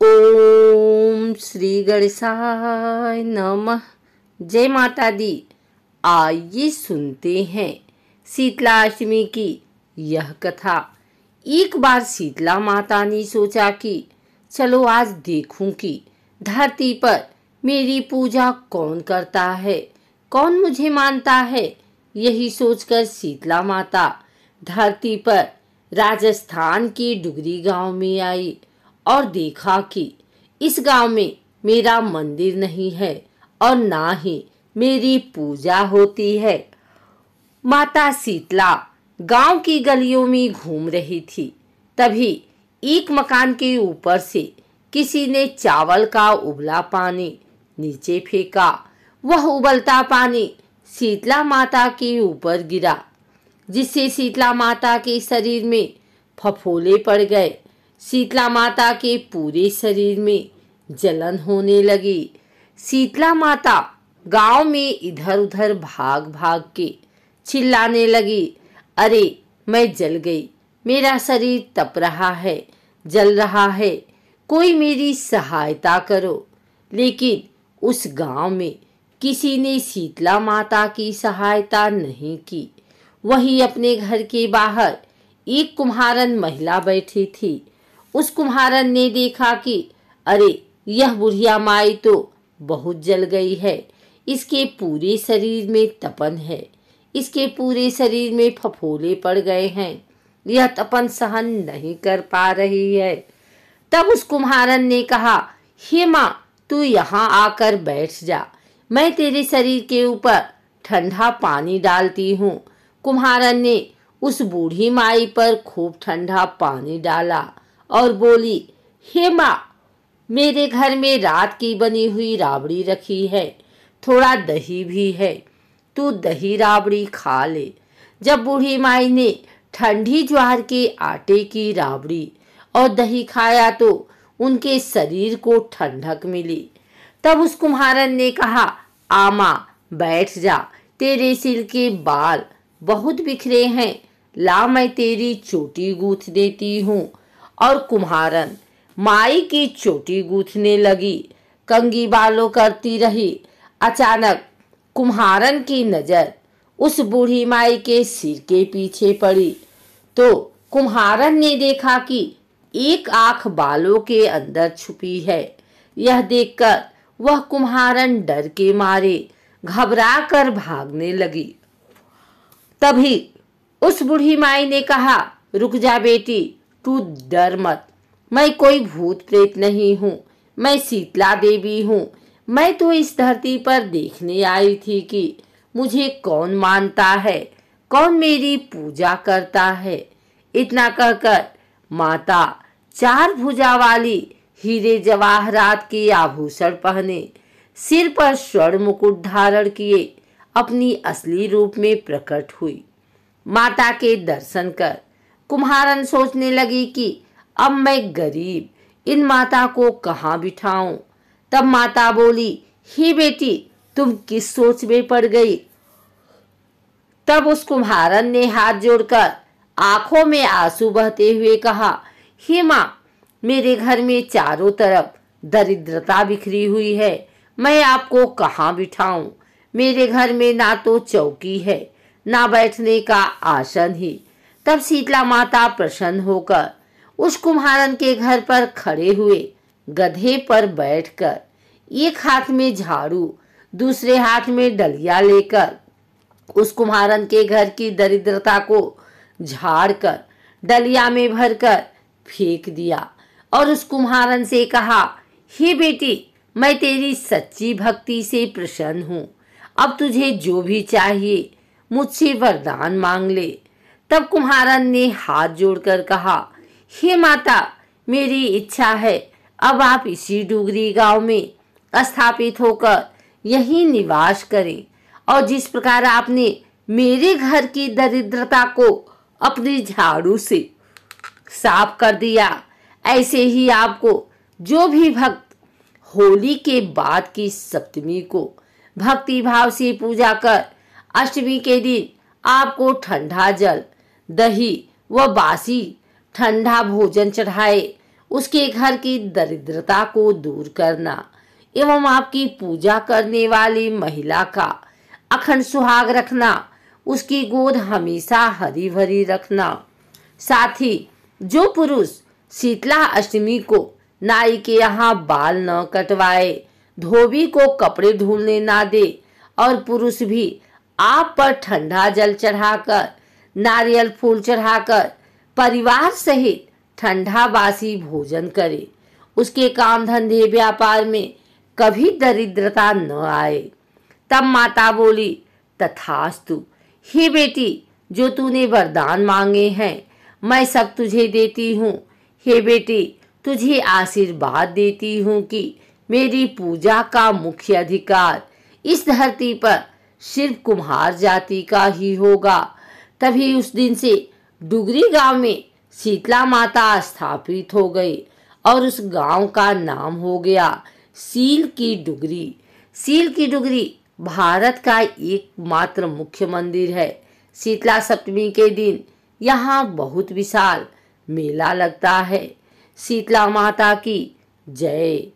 ओम श्री गणेशाय नमः। जय माता दी। आइए सुनते हैं शीतला अष्टमी की यह कथा। एक बार शीतला माता ने सोचा कि चलो आज देखूं कि धरती पर मेरी पूजा कौन करता है, कौन मुझे मानता है। यही सोचकर शीतला माता धरती पर राजस्थान के डुगरी गांव में आई और देखा कि इस गांव में मेरा मंदिर नहीं है और ना ही मेरी पूजा होती है। माता शीतला गांव की गलियों में घूम रही थी। तभी एक मकान के ऊपर से किसी ने चावल का उबला पानी नीचे फेंका। वह उबलता पानी शीतला माता के ऊपर गिरा, जिससे शीतला माता के शरीर में फफोले पड़ गए। शीतला माता के पूरे शरीर में जलन होने लगी। शीतला माता गांव में इधर उधर भाग भाग के चिल्लाने लगी, अरे मैं जल गई, मेरा शरीर तप रहा है, जल रहा है, कोई मेरी सहायता करो। लेकिन उस गांव में किसी ने शीतला माता की सहायता नहीं की। वहीं अपने घर के बाहर एक कुम्हारन महिला बैठी थी। उस कुम्हारन ने देखा कि अरे यह बुढ़िया माई तो बहुत जल गई है, इसके पूरे शरीर में तपन है, इसके पूरे शरीर में फफोले पड़ गए हैं, यह तपन सहन नहीं कर पा रही है। तब उस कुम्हारन ने कहा, हे माँ, तू यहाँ आकर बैठ जा, मैं तेरे शरीर के ऊपर ठंडा पानी डालती हूँ। कुम्हारन ने उस बूढ़ी माई पर खूब ठंडा पानी डाला और बोली, हे माँ, मेरे घर में रात की बनी हुई राबड़ी रखी है, थोड़ा दही भी है, तू दही राबड़ी खा ले। जब बूढ़ी माई ने ठंडी ज्वार के आटे की राबड़ी और दही खाया तो उनके शरीर को ठंडक मिली। तब उस कुम्हारन ने कहा, आमा बैठ जा, तेरे सिर के बाल बहुत बिखरे हैं, ला मैं तेरी चोटी गूंथ देती हूँ। और कुम्हारन माई की चोटी गूंथने लगी, कंघी बालों करती रही। अचानक कुम्हारन की नजर उस बूढ़ी माई के सिर के पीछे पड़ी तो कुम्हारन ने देखा कि एक आंख बालों के अंदर छुपी है। यह देखकर वह कुम्हारन डर के मारे घबरा कर भागने लगी। तभी उस बूढ़ी माई ने कहा, रुक जा बेटी, तू डर मत, मैं कोई भूत प्रेत नहीं हूँ, मैं शीतला देवी हूँ। मैं तो इस धरती पर देखने आई थी कि मुझे कौन मानता है, कौन मेरी पूजा करता है। इतना कहकर माता चार भुजा वाली हीरे जवाहरात के आभूषण पहने, सिर पर स्वर्ण मुकुट धारण किए अपनी असली रूप में प्रकट हुई। माता के दर्शन कर कुम्हारन सोचने लगी कि अब मैं गरीब इन माता को कहाँ बिठाऊं। तब माता बोली, हे बेटी, तुम किस सोच में पड़ गई। तब उस कुम्हारन ने हाथ जोड़कर आंखों में आंसू बहते हुए कहा, हे माँ, मेरे घर में चारों तरफ दरिद्रता बिखरी हुई है, मैं आपको कहाँ बिठाऊं। मेरे घर में ना तो चौकी है, ना बैठने का आसन ही। तब शीतला माता प्रसन्न होकर उस कुम्हारन के घर पर खड़े हुए गधे पर बैठकर एक हाथ में झाड़ू, दूसरे हाथ में डलिया लेकर उस कुम्हारन के घर की दरिद्रता को झाड़कर डलिया में भरकर फेंक दिया और उस कुम्हारन से कहा, हे बेटी, मैं तेरी सच्ची भक्ति से प्रसन्न हूँ, अब तुझे जो भी चाहिए मुझसे वरदान मांग ले। तब कुम्हारन ने हाथ जोड़कर कहा, हे माता, मेरी इच्छा है अब आप इसी डुगरी गांव में स्थापित होकर यहीं निवास करें और जिस प्रकार आपने मेरे घर की दरिद्रता को अपनी झाड़ू से साफ कर दिया, ऐसे ही आपको जो भी भक्त होली के बाद की सप्तमी को भक्ति भाव से पूजा कर अष्टमी के दिन आपको ठंडा जल, दही व बासी ठंडा भोजन चढ़ाए, उसके घर की दरिद्रता को दूर करना एवं आपकी पूजा करने वाली महिला का अखंड सुहाग रखना, उसकी गोद हमेशा हरी भरी रखना। साथ ही जो पुरुष शीतला अष्टमी को नाई के यहाँ बाल न कटवाए, धोबी को कपड़े धुलने ना दे और पुरुष भी आप पर ठंडा जल चढ़ाकर, नारियल फूल चढ़ाकर परिवार सहित ठंडा बासी भोजन करे, उसके काम धंधे व्यापार में कभी दरिद्रता न आए। तब माता बोली, तथास्तु। हे बेटी, जो तूने वरदान मांगे हैं मैं सब तुझे देती हूँ। हे बेटी, तुझे आशीर्वाद देती हूँ कि मेरी पूजा का मुख्य अधिकार इस धरती पर सिर्फ कुम्हार जाति का ही होगा। तभी उस दिन से डुगरी गांव में शीतला माता स्थापित हो गई और उस गांव का नाम हो गया सील की डुगरी। सील की डुगरी भारत का एकमात्र मुख्य मंदिर है। शीतला सप्तमी के दिन यहाँ बहुत विशाल मेला लगता है। शीतला माता की जय।